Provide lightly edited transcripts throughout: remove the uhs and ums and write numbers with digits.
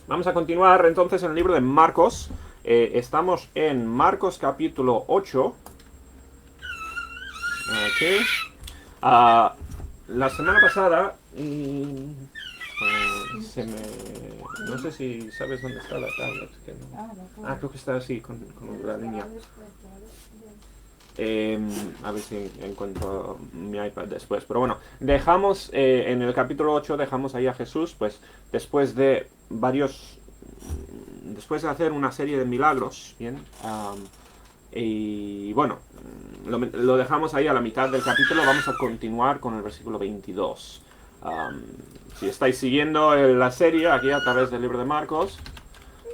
Vamos a continuar entonces en el libro de Marcos. Estamos en Marcos capítulo 8. Aquí. La semana pasada no sé si sabes dónde está la tablet. Que no. Creo que está así, con la línea. A ver si encuentro mi iPad después. Pero bueno, dejamos en el capítulo 8, dejamos ahí a Jesús, pues después de después de hacer una serie de milagros, ¿bien? Y bueno, lo dejamos ahí a la mitad del capítulo. Vamos a continuar con el versículo 22. Si estáis siguiendo la serie aquí a través del libro de Marcos,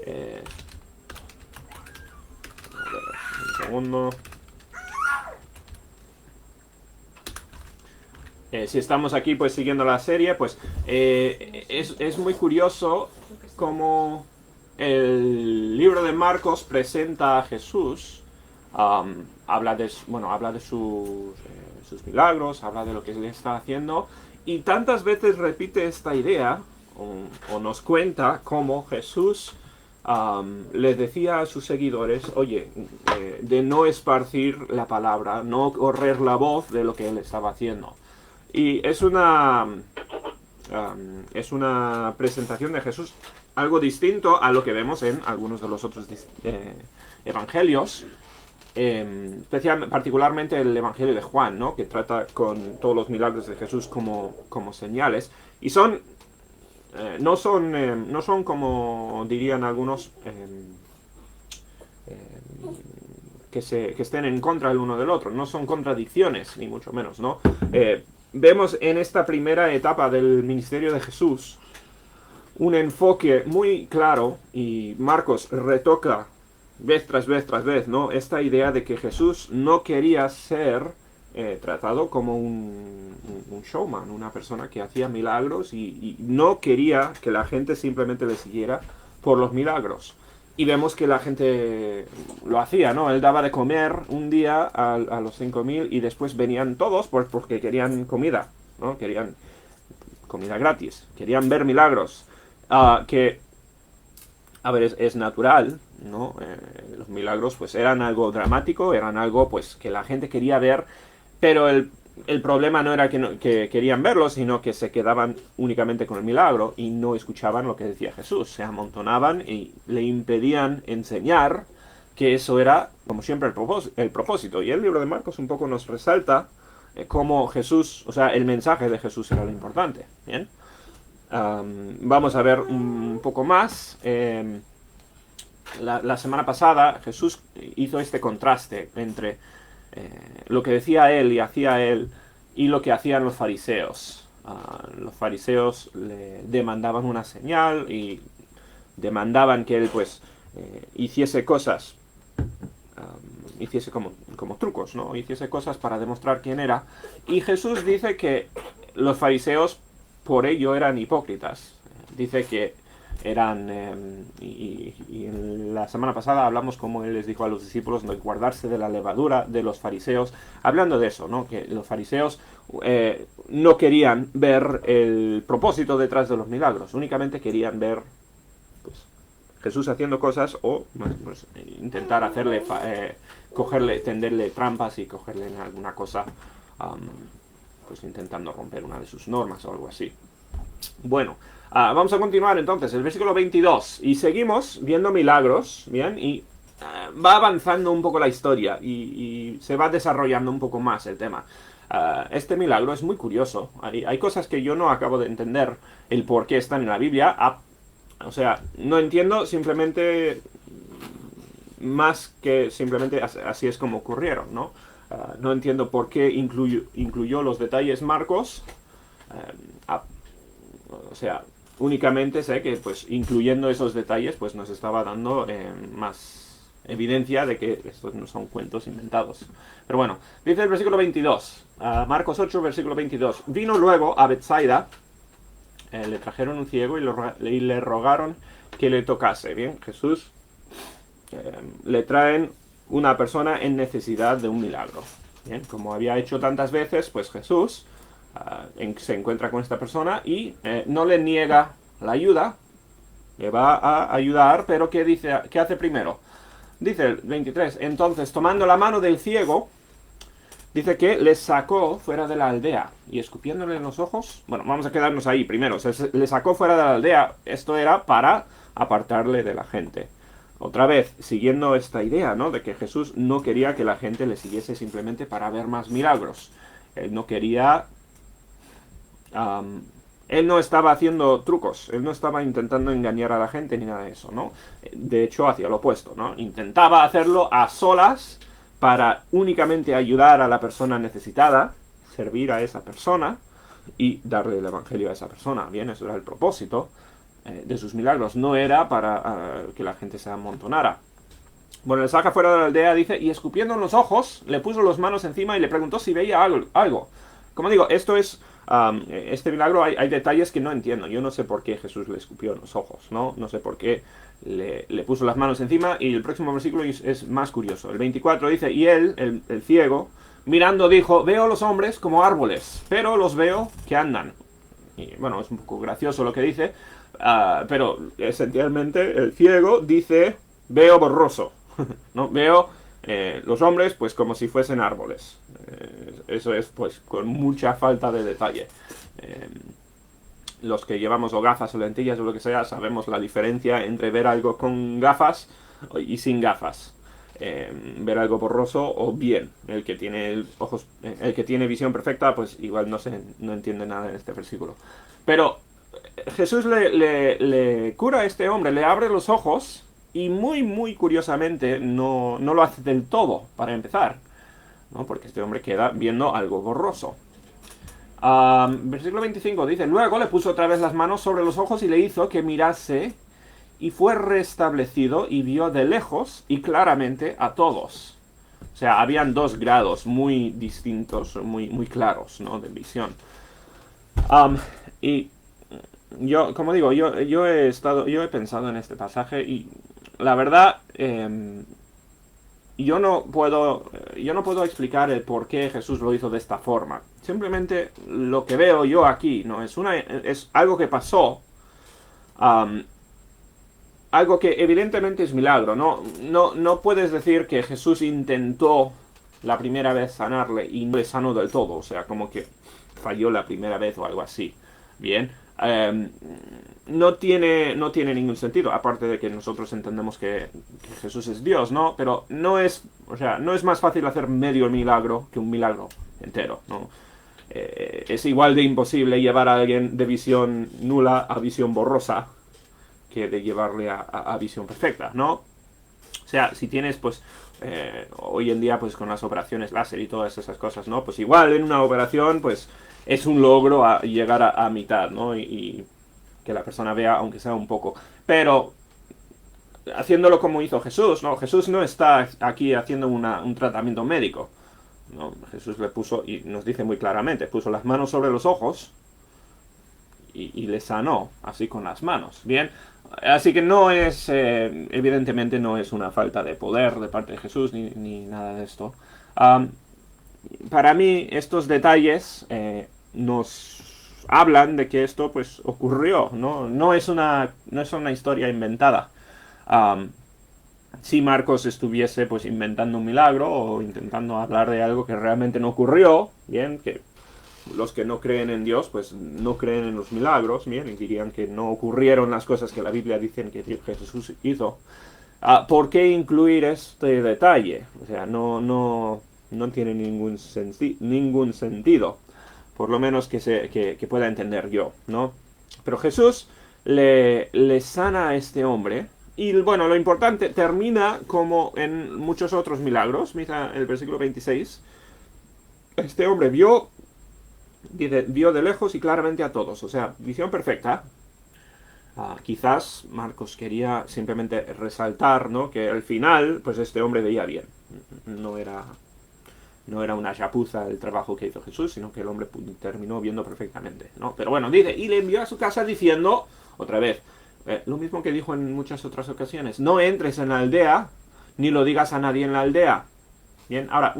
a ver, un segundo. Si estamos aquí pues siguiendo la serie, pues es muy curioso cómo el libro de Marcos presenta a Jesús. Habla de sus milagros, habla de lo que le está haciendo, y tantas veces repite esta idea o nos cuenta cómo Jesús les decía a sus seguidores, oye, de no esparcir la palabra, no correr la voz de lo que él estaba haciendo. Y es una presentación de Jesús algo distinto a lo que vemos en algunos de los otros evangelios, particularmente el evangelio de Juan, ¿no? Que trata con todos los milagros de Jesús como señales. Y no son como dirían algunos, que estén en contra el uno del otro, no son contradicciones, ni mucho menos, ¿no? Vemos en esta primera etapa del ministerio de Jesús un enfoque muy claro, y Marcos retoca vez tras vez tras vez, ¿no? Esta idea de que Jesús no quería ser tratado como un showman, una persona que hacía milagros, y no quería que la gente simplemente le siguiera por los milagros. Y vemos que la gente lo hacía, ¿no? Él daba de comer un día a los 5.000 y después venían todos porque querían comida, ¿no? Querían comida gratis, querían ver milagros. Que, a ver, es natural, ¿no? Los milagros pues eran algo dramático, eran algo pues que la gente quería ver, pero el problema no era que querían verlo, sino que se quedaban únicamente con el milagro y no escuchaban lo que decía Jesús. Se amontonaban y le impedían enseñar, que eso era, como siempre, el propósito. Y el libro de Marcos un poco nos resalta cómo Jesús, o sea, el mensaje de Jesús era lo importante, ¿bien? Vamos a ver un poco más. La semana pasada Jesús hizo este contraste entre lo que decía él y hacía él y lo que hacían los fariseos. Los fariseos le demandaban una señal y demandaban que él pues hiciese cosas, hiciese como trucos, ¿no? Hiciese cosas para demostrar quién era. Y Jesús dice que los fariseos por ello eran hipócritas. Dice que eran, y en la semana pasada hablamos como él les dijo a los discípulos, no guardarse de la levadura de los fariseos, hablando de eso, ¿no? Que los fariseos no querían ver el propósito detrás de los milagros, únicamente querían ver pues, Jesús haciendo cosas o pues, intentar hacerle, tenderle trampas y cogerle en alguna cosa, pues intentando romper una de sus normas o algo así. Bueno, vamos a continuar entonces, el versículo 22, y seguimos viendo milagros, ¿bien? Y va avanzando un poco la historia y se va desarrollando un poco más el tema. Este milagro es muy curioso, hay cosas que yo no acabo de entender el por qué están en la Biblia, o sea, no entiendo simplemente más que simplemente así es como ocurrieron, ¿no? No entiendo por qué incluyó los detalles Marcos. O sea, únicamente sé que pues incluyendo esos detalles pues nos estaba dando más evidencia de que estos no son cuentos inventados. Pero bueno, dice el versículo 22, Marcos 8, versículo 22. Vino luego a Bethsaida, le trajeron un ciego y le rogaron que le tocase. Bien, Jesús le traen una persona en necesidad de un milagro. Bien, como había hecho tantas veces, pues Jesús se encuentra con esta persona y no le niega la ayuda, le va a ayudar, pero ¿qué dice? ¿Qué hace primero? Dice el 23, entonces tomando la mano del ciego, dice que le sacó fuera de la aldea y escupiéndole en los ojos, bueno, vamos a quedarnos ahí primero, o sea, le sacó fuera de la aldea, esto era para apartarle de la gente. Otra vez, siguiendo esta idea, ¿no? De que Jesús no quería que la gente le siguiese simplemente para ver más milagros. Él no quería... él no estaba haciendo trucos, él no estaba intentando engañar a la gente ni nada de eso, ¿no? De hecho, hacía lo opuesto, ¿no? Intentaba hacerlo a solas para únicamente ayudar a la persona necesitada, servir a esa persona y darle el evangelio a esa persona. Bien, eso era el propósito de sus milagros, no era para que la gente se amontonara. Bueno, le saca fuera de la aldea, dice, y escupiendo en los ojos, le puso las manos encima y le preguntó si veía algo. Como digo, esto es... este milagro hay detalles que no entiendo. Yo no sé por qué Jesús le escupió en los ojos, ¿no? No sé por qué le puso las manos encima. Y el próximo versículo es más curioso. El 24 dice, y él, el ciego, mirando dijo, veo los hombres como árboles, pero los veo que andan. Y bueno, es un poco gracioso lo que dice, pero esencialmente el ciego dice, veo borroso, ¿no? Veo los hombres pues como si fuesen árboles. Eso es pues con mucha falta de detalle. Los que llevamos o gafas o lentillas o lo que sea sabemos la diferencia entre ver algo con gafas y sin gafas. Ver algo borroso o bien. El que tiene ojos, el que tiene visión perfecta pues igual no entiende nada en este versículo. Pero Jesús le cura a este hombre, le abre los ojos y muy curiosamente no lo hace del todo, para empezar, ¿no? Porque este hombre queda viendo algo borroso. Versículo 25 dice, luego le puso otra vez las manos sobre los ojos y le hizo que mirase y fue restablecido y vio de lejos y claramente a todos. O sea, habían dos grados muy distintos, muy claros, ¿no? De visión. Y yo, como digo, yo he pensado en este pasaje y la verdad, yo no puedo explicar el por qué Jesús lo hizo de esta forma. Simplemente lo que veo yo aquí, ¿no? Es algo que pasó, algo que evidentemente es milagro, ¿no? No puedes decir que Jesús intentó la primera vez sanarle y no le sanó del todo, o sea, como que falló la primera vez o algo así. Bien, no tiene ningún sentido, aparte de que nosotros entendemos que Jesús es Dios, ¿no? Pero no es más fácil hacer medio milagro que un milagro entero, ¿no? Es igual de imposible llevar a alguien de visión nula a visión borrosa que de llevarle a visión perfecta, ¿no? O sea, si tienes, pues, hoy en día, pues, con las operaciones láser y todas esas cosas, ¿no? Pues igual en una operación, pues, es un logro llegar a mitad, ¿no? Y que la persona vea, aunque sea un poco. Pero, haciéndolo como hizo Jesús, ¿no? Jesús no está aquí haciendo un tratamiento médico, ¿no? Jesús le puso, y nos dice muy claramente, puso las manos sobre los ojos y le sanó, así con las manos, ¿bien? Así que no es, evidentemente no es una falta de poder de parte de Jesús ni nada de esto. Para mí estos detalles nos hablan de que esto pues ocurrió, ¿no? No es una historia inventada. Si Marcos estuviese pues inventando un milagro o intentando hablar de algo que realmente no ocurrió, bien, que los que no creen en Dios, pues no creen en los milagros, bien, y dirían que no ocurrieron las cosas que la Biblia dice que Jesús hizo. ¿Por qué incluir este detalle? O sea, no tiene ningún sentido, por lo menos que pueda entender yo, ¿no? Pero Jesús le sana a este hombre, y bueno, lo importante, termina como en muchos otros milagros. Mira el versículo 26. Este hombre vio de lejos y claramente a todos, o sea, visión perfecta. Quizás Marcos quería simplemente resaltar, ¿no? Que al final, pues este hombre veía bien. No era una chapuza el trabajo que hizo Jesús, sino que el hombre terminó viendo perfectamente, ¿no? Pero bueno, dice, y le envió a su casa diciendo, otra vez, lo mismo que dijo en muchas otras ocasiones, no entres en la aldea, ni lo digas a nadie en la aldea. Bien, ahora,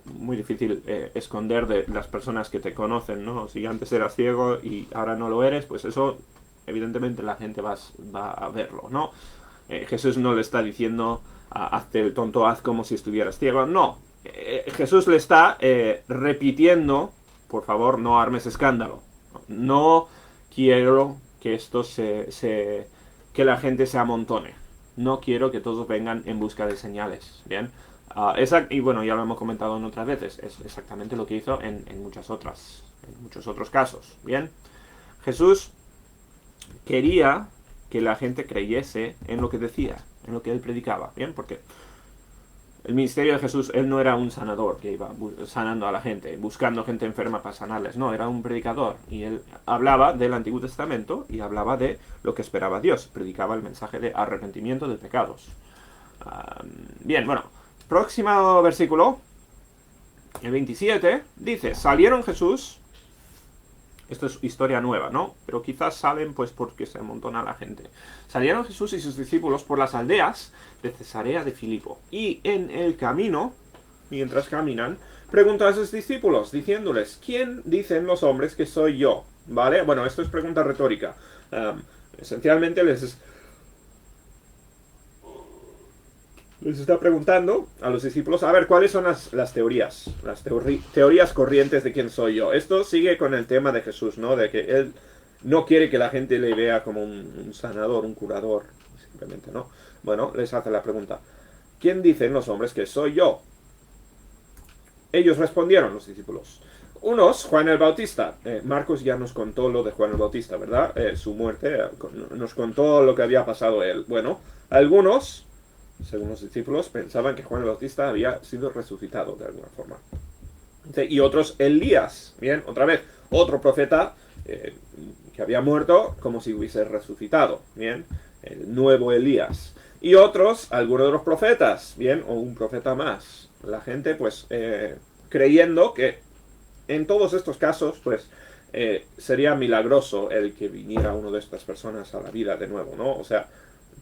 muy difícil esconder de las personas que te conocen, ¿no? Si antes eras ciego y ahora no lo eres, pues eso evidentemente la gente va a verlo, ¿no? Jesús no le está diciendo, hazte el tonto, haz como si estuvieras ciego, no. Jesús le está repitiendo, por favor, no armes escándalo. No quiero que esto que la gente se amontone. No quiero que todos vengan en busca de señales, ¿bien? Y bueno, ya lo hemos comentado en otras veces, es exactamente lo que hizo en muchos otros casos, ¿bien? Jesús quería que la gente creyese en lo que decía, en lo que él predicaba, ¿bien? Porque el ministerio de Jesús, él no era un sanador que iba sanando a la gente, buscando gente enferma para sanarles, no, era un predicador. Y él hablaba del Antiguo Testamento y hablaba de lo que esperaba Dios, predicaba el mensaje de arrepentimiento de pecados. Bien, bueno, próximo versículo, el 27, dice, salieron Jesús. Esto es historia nueva, ¿no? Pero quizás salen pues porque se amontona la gente. Salieron Jesús y sus discípulos por las aldeas de Cesarea de Filipo. Y en el camino, mientras caminan, preguntó a sus discípulos, diciéndoles, ¿quién dicen los hombres que soy yo? ¿Vale? Bueno, esto es pregunta retórica. Esencialmente les está preguntando a los discípulos, a ver, ¿cuáles son las teorías? Teorías corrientes de quién soy yo. Esto sigue con el tema de Jesús, ¿no? De que él no quiere que la gente le vea como un sanador, un curador, simplemente, ¿no? Bueno, les hace la pregunta, ¿quién dicen los hombres que soy yo? Ellos respondieron, los discípulos. Unos, Juan el Bautista. Marcos ya nos contó lo de Juan el Bautista, ¿verdad? Su muerte, nos contó lo que había pasado a él. Bueno, algunos, según los discípulos, pensaban que Juan el Bautista había sido resucitado de alguna forma. Y otros, Elías. Bien, otra vez, otro profeta que había muerto como si hubiese resucitado. Bien, el nuevo Elías. Y otros, algunos de los profetas. Bien, o un profeta más. La gente, pues, creyendo que en todos estos casos, pues, sería milagroso el que viniera uno de estas personas a la vida de nuevo, ¿no? O sea,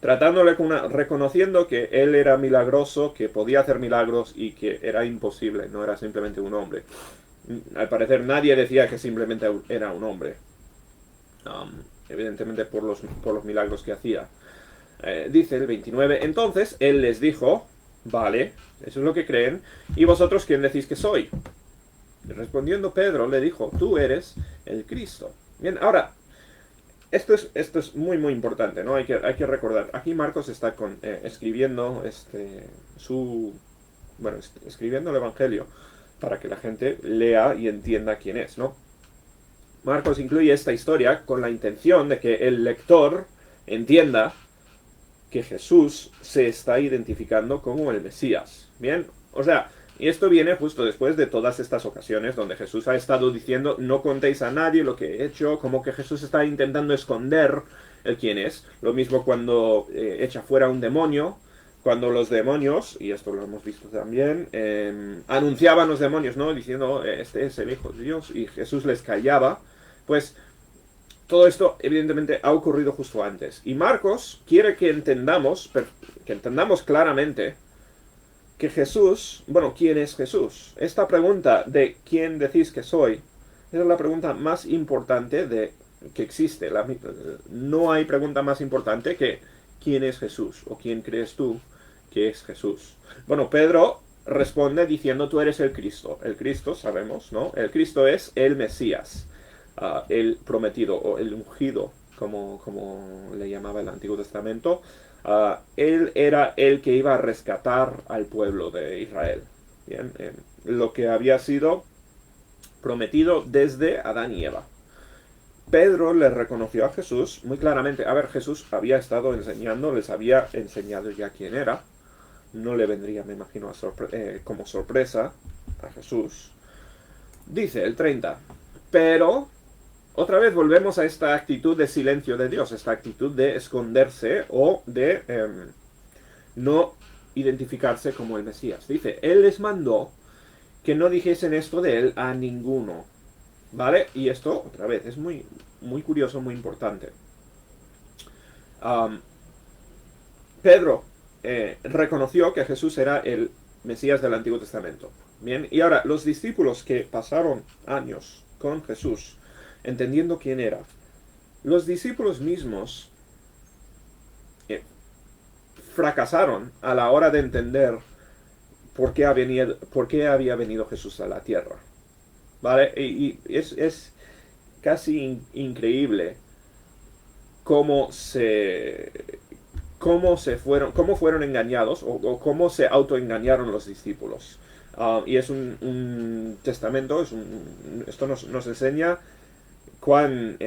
tratándole reconociendo que él era milagroso, que podía hacer milagros y que era imposible, no era simplemente un hombre. Al parecer nadie decía que simplemente era un hombre. Evidentemente por los milagros que hacía. Dice el 29, entonces él les dijo, vale, eso es lo que creen, ¿y vosotros quién decís que soy? Respondiendo Pedro le dijo, tú eres el Cristo. Bien, ahora, esto es muy muy importante, ¿no? Hay que recordar. Aquí Marcos está escribiendo escribiendo el Evangelio para que la gente lea y entienda quién es, ¿no? Marcos incluye esta historia con la intención de que el lector entienda que Jesús se está identificando como el Mesías. Bien, o sea, y esto viene justo después de todas estas ocasiones donde Jesús ha estado diciendo, no contéis a nadie lo que he hecho, como que Jesús está intentando esconder el quién es. Lo mismo cuando echa fuera un demonio, cuando los demonios, y esto lo hemos visto también, anunciaban los demonios, ¿no? Diciendo, este es el Hijo de Dios, y Jesús les callaba. Pues todo esto evidentemente ha ocurrido justo antes. Y Marcos quiere que entendamos claramente que Jesús, bueno, ¿quién es Jesús? Esta pregunta de ¿quién decís que soy? Es la pregunta más importante que existe. No hay pregunta más importante que ¿quién es Jesús? ¿O quién crees tú que es Jesús? Bueno, Pedro responde diciendo tú eres el Cristo. El Cristo, sabemos, ¿no? El Cristo es el Mesías, el prometido o el ungido, como le llamaba el Antiguo Testamento. Él era el que iba a rescatar al pueblo de Israel. Bien, lo que había sido prometido desde Adán y Eva. Pedro le reconoció a Jesús muy claramente. A ver, Jesús había estado enseñando, les había enseñado ya quién era. No le vendría, me imagino, como sorpresa a Jesús. Dice el 30, pero otra vez volvemos a esta actitud de silencio de Dios, esta actitud de esconderse o de no identificarse como el Mesías. Dice, Él les mandó que no dijesen esto de Él a ninguno. ¿Vale? Y esto, otra vez, es muy, muy curioso, muy importante. Pedro reconoció que Jesús era el Mesías del Antiguo Testamento. Bien, y ahora los discípulos que pasaron años con Jesús, entendiendo quién era, los discípulos mismos fracasaron a la hora de entender por qué había venido Jesús a la tierra. ¿Vale? Y es casi increíble cómo cómo fueron engañados o cómo se autoengañaron los discípulos. Y es un testamento, esto nos enseña cuán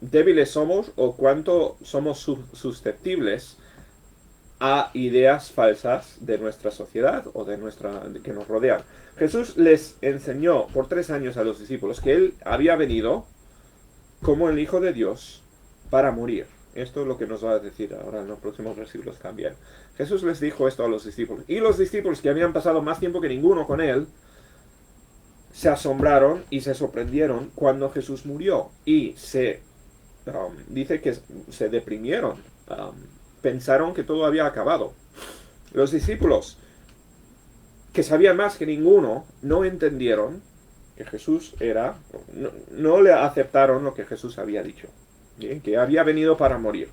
débiles somos o cuánto somos susceptibles a ideas falsas de nuestra sociedad o que nos rodean. Jesús les enseñó por 3 años a los discípulos que Él había venido como el Hijo de Dios para morir. Esto es lo que nos va a decir ahora en los próximos versículos también. Jesús les dijo esto a los discípulos. Y los discípulos, que habían pasado más tiempo que ninguno con Él, se asombraron y se sorprendieron cuando Jesús murió. Y dice que se deprimieron. Pensaron que todo había acabado. Los discípulos, que sabían más que ninguno, no entendieron que Jesús no le aceptaron lo que Jesús había dicho, ¿bien? Que había venido para morir.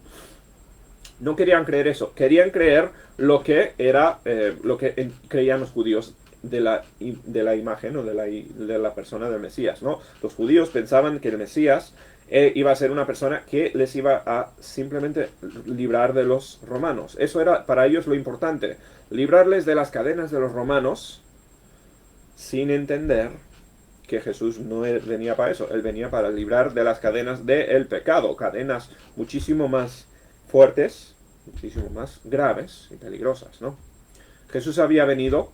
No querían creer eso, querían creer lo que creían los judíos de la imagen o de la persona del Mesías, ¿no? Los judíos pensaban que el Mesías iba a ser una persona que les iba a simplemente librar de los romanos. Eso era para ellos lo importante, librarles de las cadenas de los romanos, sin entender que Jesús no venía para eso. Él venía para librar de las cadenas del pecado, cadenas muchísimo más fuertes, muchísimo más graves y peligrosas, ¿no? Jesús había venido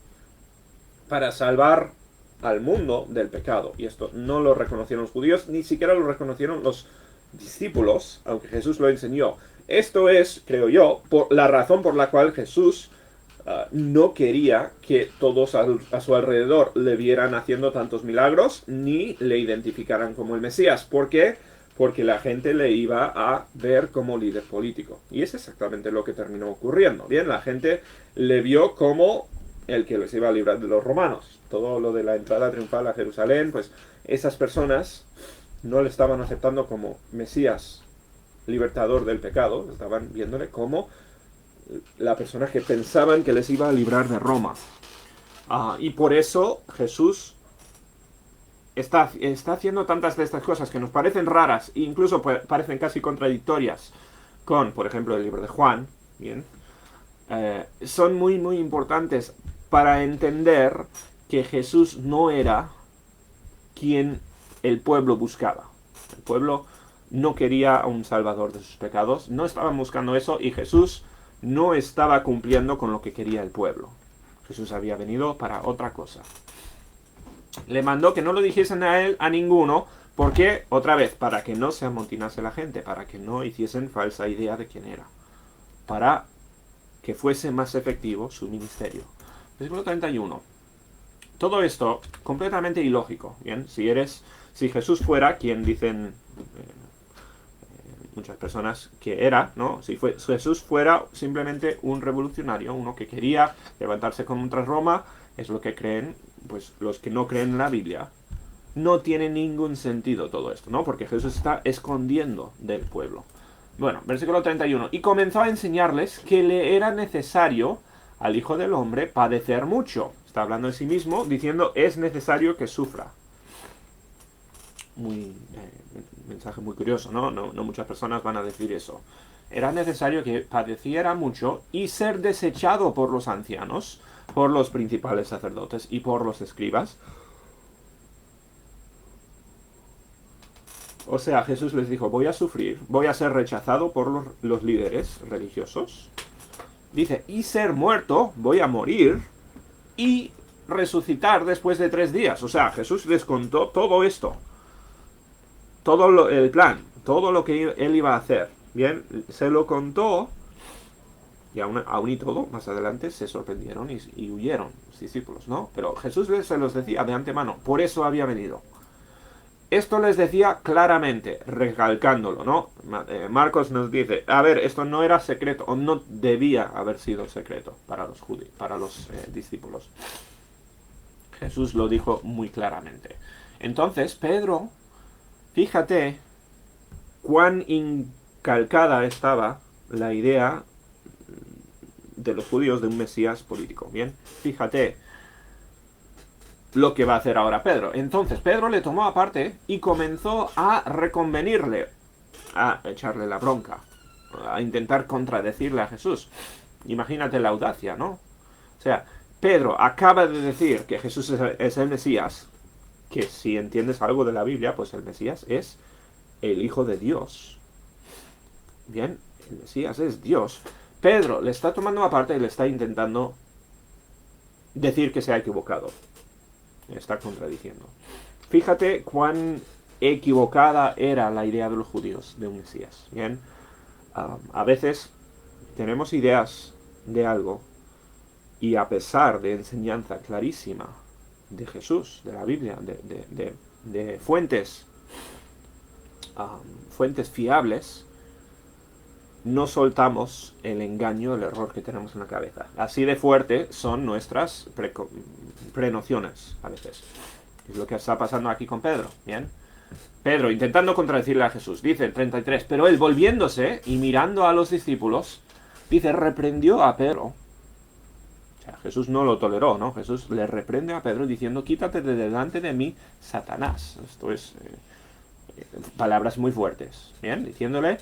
para salvar al mundo del pecado, y esto no lo reconocieron los judíos, ni siquiera lo reconocieron los discípulos, aunque Jesús lo enseñó. Esto es, creo yo, la razón por la cual Jesús no quería que todos a su alrededor le vieran haciendo tantos milagros, ni le identificaran como el Mesías. ¿Por qué? Porque la gente le iba a ver como líder político. Y es exactamente lo que terminó ocurriendo. Bien, la gente le vio como el que les iba a librar de los romanos. Todo lo de la entrada triunfal a Jerusalén, pues esas personas no le estaban aceptando como Mesías libertador del pecado, estaban viéndole como la persona que pensaban que les iba a librar de Roma. Y por eso Jesús está haciendo tantas de estas cosas que nos parecen raras e incluso parecen casi contradictorias con, por ejemplo, el libro de Juan. Bien, son muy, muy importantes para entender que Jesús no era quien el pueblo buscaba. El pueblo no quería a un salvador de sus pecados, no estaban buscando eso, y Jesús no estaba cumpliendo con lo que quería el pueblo. Jesús había venido para otra cosa. Le mandó que no lo dijesen a él, a ninguno, porque, otra vez, para que no se amotinase la gente, para que no hiciesen falsa idea de quién era, para que fuese más efectivo su ministerio. Versículo 31. Todo esto completamente ilógico. Bien, si Jesús fuera quien dicen muchas personas que era, ¿no? Si Jesús fuera simplemente un revolucionario, uno que quería levantarse contra Roma, es lo que creen, pues los que no creen en la Biblia. No tiene ningún sentido todo esto, ¿no? Porque Jesús está escondiendo del pueblo. Bueno, versículo 31. Y comenzó a enseñarles que le era necesario al Hijo del Hombre padecer mucho. Está hablando de sí mismo, diciendo, es necesario que sufra. Mensaje muy curioso, ¿no? No muchas personas van a decir eso. Era necesario que padeciera mucho y ser desechado por los ancianos, por los principales sacerdotes y por los escribas. O sea, Jesús les dijo, voy a sufrir, voy a ser rechazado por los líderes religiosos. Dice, y ser muerto, voy a morir y resucitar después de 3 días. O sea, Jesús les contó todo esto. El plan, todo lo que él iba a hacer. Bien, se lo contó y aún y todo, más adelante se sorprendieron y huyeron los discípulos, ¿no? Pero Jesús se los decía de antemano, por eso había venido. Esto les decía claramente, recalcándolo, ¿no? Marcos nos dice, a ver, esto no era secreto, o no debía haber sido secreto para los judíos, para los discípulos. Jesús lo dijo muy claramente. Entonces, Pedro, fíjate cuán incalcada estaba la idea de los judíos de un Mesías político. Bien, fíjate lo que va a hacer ahora Pedro. Entonces Pedro le tomó aparte y comenzó a reconvenirle, a echarle la bronca, a intentar contradecirle a Jesús. Imagínate la audacia, ¿no? O sea, Pedro acaba de decir que Jesús es el Mesías, que si entiendes algo de la Biblia, pues el Mesías es el Hijo de Dios. Bien, el Mesías es Dios. Pedro le está tomando aparte y le está intentando decir que se ha equivocado. Está contradiciendo. Fíjate cuán equivocada era la idea de los judíos de un Mesías. Bien, a veces tenemos ideas de algo y a pesar de enseñanza clarísima de Jesús, de la Biblia, de fuentes fiables, no soltamos el engaño, el error que tenemos en la cabeza. Así de fuerte son nuestras prenociones a veces. Es lo que está pasando aquí con Pedro. Bien, Pedro intentando contradecirle a Jesús, dice el 33, pero él volviéndose y mirando a los discípulos, dice, reprendió a Pedro. O sea, Jesús no lo toleró, ¿no? Jesús le reprende a Pedro diciendo, quítate de delante de mí, Satanás. Esto es palabras muy fuertes. Bien, diciéndole,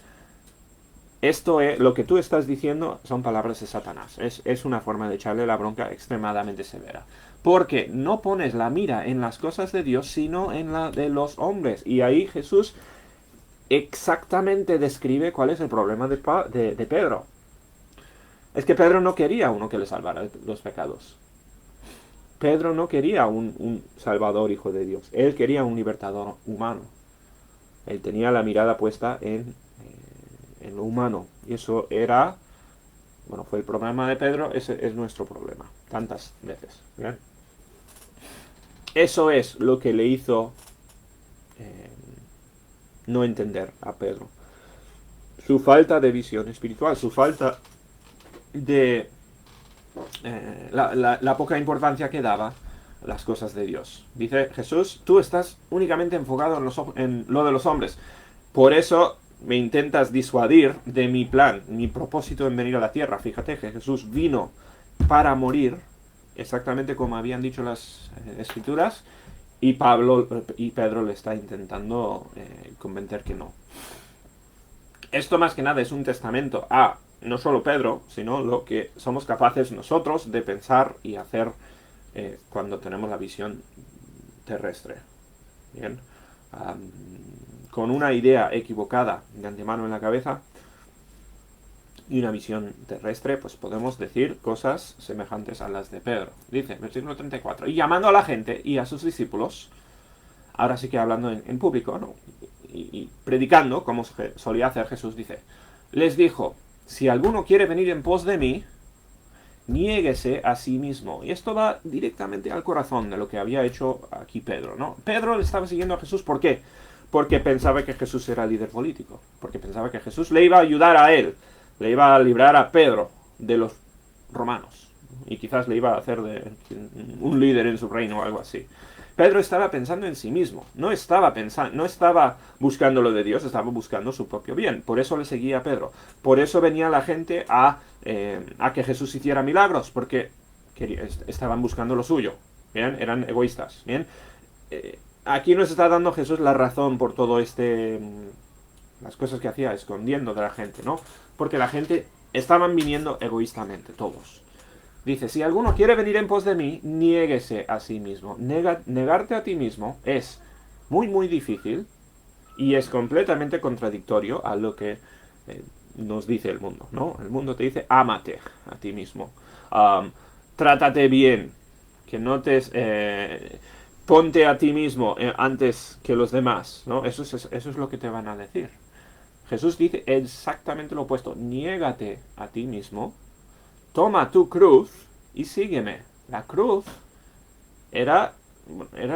esto es, lo que tú estás diciendo son palabras de Satanás. Es una forma de echarle la bronca extremadamente severa. Porque no pones la mira en las cosas de Dios, sino en la de los hombres. Y ahí Jesús exactamente describe cuál es el problema de Pedro. Es que Pedro no quería uno que le salvara de los pecados. Pedro no quería un salvador hijo de Dios. Él quería un libertador humano. Él tenía la mirada puesta en lo humano. Y eso era, bueno, fue el problema de Pedro, ese es nuestro problema, tantas veces. ¿Bien? Eso es lo que le hizo no entender a Pedro. Su falta de visión espiritual, su falta de la poca importancia que daba las cosas de Dios. Dice Jesús, tú estás únicamente enfocado en lo de los hombres. Por eso me intentas disuadir de mi plan, mi propósito en venir a la tierra. Fíjate que Jesús vino para morir, exactamente como habían dicho las escrituras, y Pedro le está intentando convencer que no. Esto más que nada es un testamento a no solo Pedro, sino lo que somos capaces nosotros de pensar y hacer cuando tenemos la visión terrestre. Bien. Con una idea equivocada de antemano en la cabeza y una visión terrestre, pues podemos decir cosas semejantes a las de Pedro. Dice, versículo 34, y llamando a la gente y a sus discípulos, ahora sí que hablando en público, ¿no? y predicando, como solía hacer Jesús, dice, les dijo, si alguno quiere venir en pos de mí, niéguese a sí mismo. Y esto va directamente al corazón de lo que había hecho aquí Pedro, ¿no? Pedro le estaba siguiendo a Jesús, ¿por qué? Porque pensaba que Jesús era líder político, porque pensaba que Jesús le iba a ayudar a él, le iba a librar a Pedro de los romanos, y quizás le iba a hacer de un líder en su reino o algo así. Pedro estaba pensando en sí mismo, no estaba buscando lo de Dios, estaba buscando su propio bien. Por eso le seguía a Pedro. Por eso venía la gente a que Jesús hiciera milagros, porque estaban buscando lo suyo. ¿Bien? Eran egoístas. ¿Bien? Aquí nos está dando Jesús la razón por todo las cosas que hacía, escondiendo de la gente, ¿no? Porque la gente estaban viniendo egoístamente, todos. Dice, si alguno quiere venir en pos de mí, niéguese a sí mismo. Negarte a ti mismo es muy, muy difícil y es completamente contradictorio a lo que nos dice el mundo, ¿no? El mundo te dice, ámate a ti mismo. Trátate bien, que no te... ponte a ti mismo antes que los demás, ¿no? Eso es lo que te van a decir. Jesús dice exactamente lo opuesto. Niégate a ti mismo, toma tu cruz y sígueme. La cruz era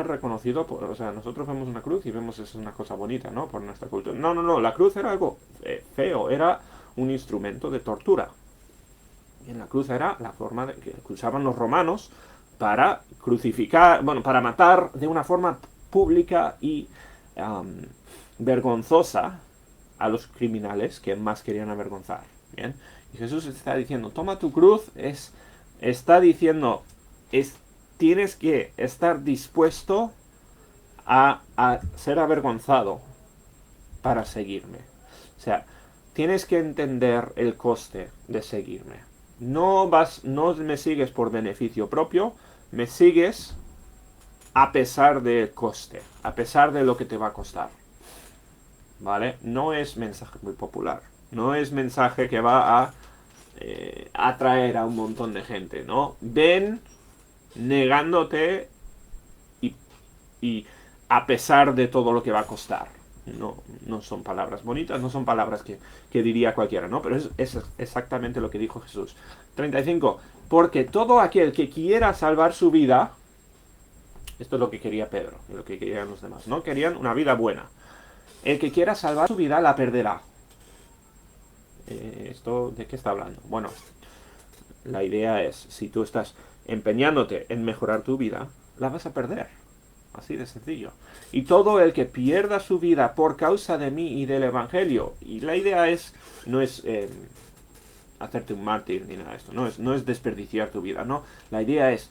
reconocido por... O sea, nosotros vemos una cruz y vemos eso es una cosa bonita, ¿no? Por nuestra cultura. No. La cruz era algo feo. Era un instrumento de tortura. Y en la cruz era la forma que usaban los romanos para crucificar... Bueno, para matar de una forma pública y vergonzosa a los criminales que más querían avergonzar. ¿Bien? Y Jesús está diciendo, toma tu cruz, está diciendo, tienes que estar dispuesto a ser avergonzado para seguirme. O sea, tienes que entender el coste de seguirme. No me sigues por beneficio propio, me sigues a pesar del coste, a pesar de lo que te va a costar. ¿Vale? No es mensaje muy popular. No es mensaje que va a atraer a un montón de gente, ¿no? Ven negándote y a pesar de todo lo que va a costar. No son palabras bonitas, no son palabras que diría cualquiera, ¿no? Pero es exactamente lo que dijo Jesús. 35. Porque todo aquel que quiera salvar su vida, esto es lo que quería Pedro y lo que querían los demás, ¿no? Querían una vida buena. El que quiera salvar su vida la perderá. ¿Esto de qué está hablando? Bueno, la idea es, si tú estás empeñándote en mejorar tu vida, la vas a perder. Así de sencillo. Y todo el que pierda su vida por causa de mí y del Evangelio, y la idea no es hacerte un mártir ni nada de esto, no es desperdiciar tu vida, no. La idea es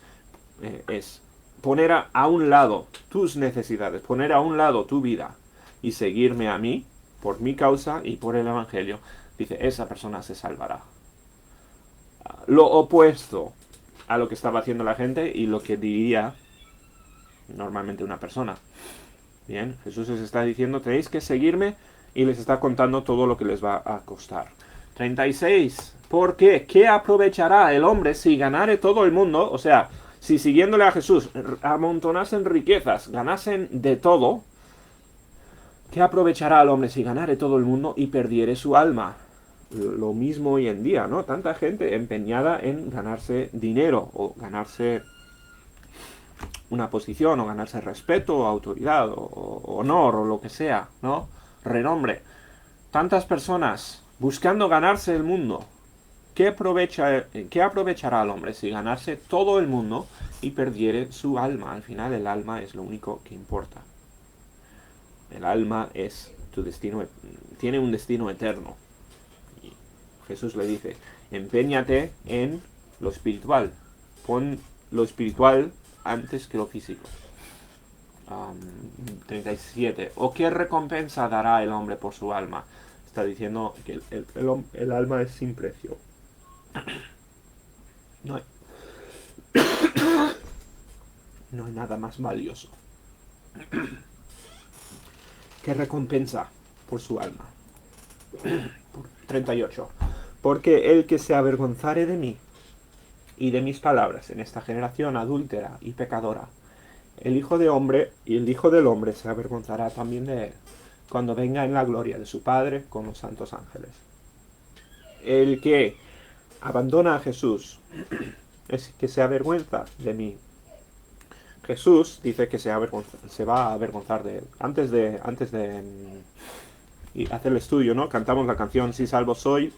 poner a un lado tus necesidades, poner a un lado tu vida y seguirme a mí, por mi causa y por el Evangelio. Dice, esa persona se salvará. Lo opuesto a lo que estaba haciendo la gente y lo que diría normalmente una persona. Bien, Jesús les está diciendo, tenéis que seguirme, y les está contando todo lo que les va a costar. 36. ¿Por qué? ¿Qué aprovechará el hombre si ganare todo el mundo? O sea, si siguiéndole a Jesús amontonasen riquezas, ganasen de todo, ¿qué aprovechará el hombre si ganare todo el mundo y perdiere su alma? Lo mismo hoy en día, ¿no? Tanta gente empeñada en ganarse dinero o ganarse una posición o ganarse respeto o autoridad o honor o lo que sea, ¿no? Renombre. Tantas personas buscando ganarse el mundo. ¿Qué aprovechará el hombre si ganarse todo el mundo y perdiere su alma? Al final el alma es lo único que importa. El alma es tu destino, tiene un destino eterno. Y Jesús le dice, empeñate en lo espiritual. Pon lo espiritual antes que lo físico. 37. ¿O qué recompensa dará el hombre por su alma? Está diciendo que el alma es sin precio. No hay nada más valioso. ¿Qué recompensa por su alma? 38. Porque el que se avergonzare de mí y de mis palabras en esta generación adúltera y pecadora, el Hijo del Hombre se avergonzará también de él, cuando venga en la gloria de su Padre con los santos ángeles. El que abandona a Jesús es que se avergüenza de mí. Jesús dice que se va a avergonzar de él. Antes de hacer el estudio, ¿no? Cantamos la canción Si salvo soy,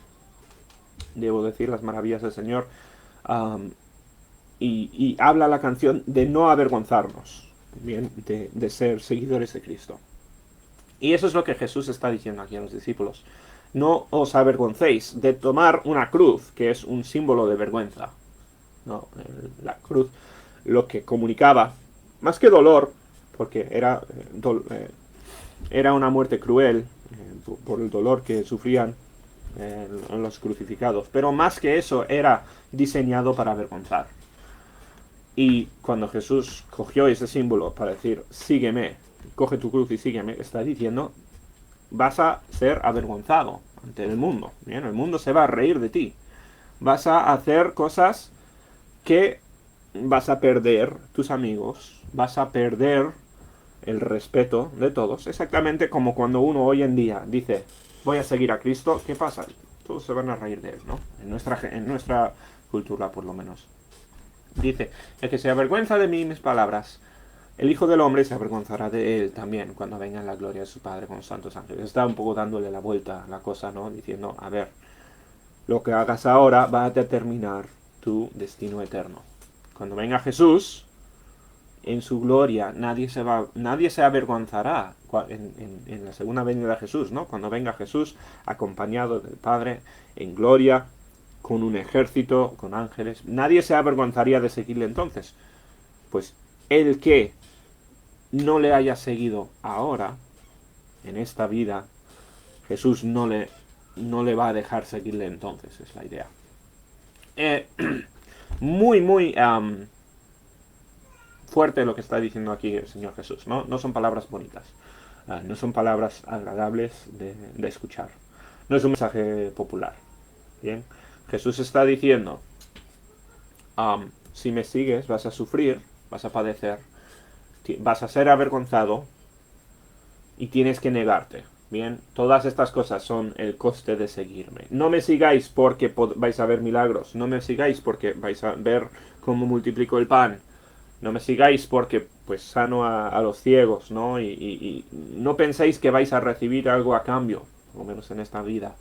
debo decir las maravillas del Señor. Y habla la canción de no avergonzarnos, bien, de ser seguidores de Cristo. Y eso es lo que Jesús está diciendo aquí a los discípulos. No os avergoncéis de tomar una cruz, que es un símbolo de vergüenza. No, la cruz lo que comunicaba, más que dolor, porque era una muerte cruel por el dolor que sufrían los crucificados, pero más que eso era diseñado para avergonzar. Y cuando Jesús cogió ese símbolo para decir, sígueme, coge tu cruz y sígueme, está diciendo, vas a ser avergonzado ante el mundo. Bien, el mundo se va a reír de ti. Vas a hacer cosas que vas a perder tus amigos, vas a perder el respeto de todos. Exactamente como cuando uno hoy en día dice, voy a seguir a Cristo, ¿qué pasa? Todos se van a reír de él, ¿no? En nuestra cultura, por lo menos. Dice, el que se avergüenza de mí y mis palabras, el Hijo del Hombre se avergonzará de él también cuando venga en la gloria de su Padre con los santos ángeles. Está un poco dándole la vuelta a la cosa, ¿no? Diciendo, a ver, lo que hagas ahora va a determinar tu destino eterno. Cuando venga Jesús, en su gloria, nadie se avergonzará en la segunda venida de Jesús, ¿no? Cuando venga Jesús acompañado del Padre en gloria, con un ejército, con ángeles, nadie se avergonzaría de seguirle entonces. Pues el que no le haya seguido ahora, en esta vida, Jesús no le va a dejar seguirle entonces, es la idea. Muy fuerte lo que está diciendo aquí el Señor Jesús, ¿no? No son palabras bonitas, no son palabras agradables de escuchar, no es un mensaje popular. Bien, Jesús está diciendo, si me sigues vas a sufrir, vas a padecer, vas a ser avergonzado y tienes que negarte. Bien, todas estas cosas son el coste de seguirme. No me sigáis porque vais a ver milagros, no me sigáis porque vais a ver cómo multiplico el pan, no me sigáis porque pues sano a los ciegos, ¿no? Y no penséis que vais a recibir algo a cambio, por lo menos en esta vida.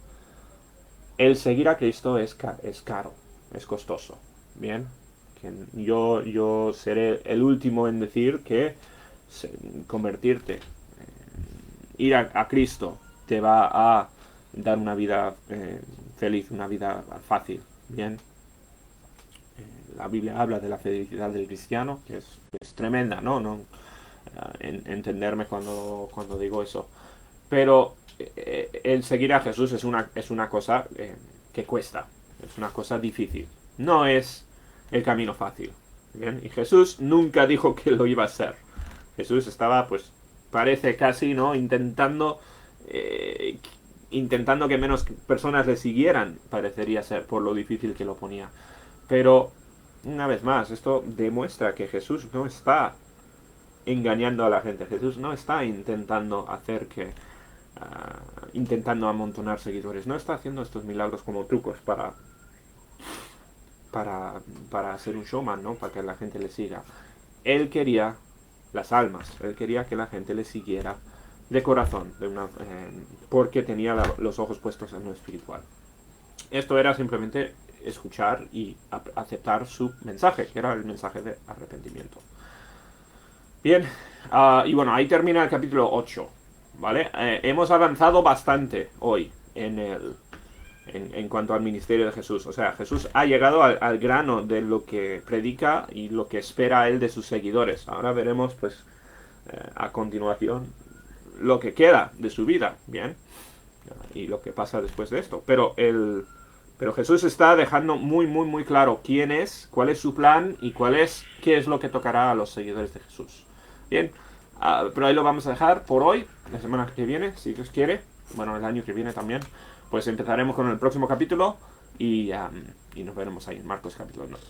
El seguir a Cristo es caro, es costoso. Bien, que yo seré el último en decir que convertirte, ir a Cristo te va a dar una vida feliz, una vida fácil. Bien, la Biblia habla de la felicidad del cristiano, que es tremenda, ¿no? Entenderme cuando digo eso. Pero el seguir a Jesús es una cosa que cuesta, es una cosa difícil. No es el camino fácil. ¿Bien? Y Jesús nunca dijo que lo iba a hacer. Jesús estaba, pues, parece casi, ¿no? Intentando que menos personas le siguieran, parecería ser, por lo difícil que lo ponía. Pero, una vez más, esto demuestra que Jesús no está engañando a la gente. Jesús no está intentando hacer que intentando amontonar seguidores. No está haciendo estos milagros como trucos para ser un showman, ¿no? Para que la gente le siga. Él quería las almas. Él quería que la gente le siguiera de corazón, porque tenía los ojos puestos en lo espiritual. Esto era simplemente escuchar y aceptar su mensaje, que era el mensaje de arrepentimiento. Bien, y bueno, ahí termina el capítulo 8. ¿Vale? Hemos avanzado bastante hoy en cuanto al ministerio de Jesús. O sea, Jesús ha llegado al grano de lo que predica y lo que espera él de sus seguidores. Ahora veremos, pues, a continuación, lo que queda de su vida, ¿bien? Y lo que pasa después de esto. Pero Jesús está dejando muy claro quién es, cuál es su plan y qué es lo que tocará a los seguidores de Jesús. Bien. Pero ahí lo vamos a dejar por hoy. La semana que viene, si Dios quiere, bueno, el año que viene también, pues empezaremos con el próximo capítulo y nos veremos ahí en Marcos capítulo 9.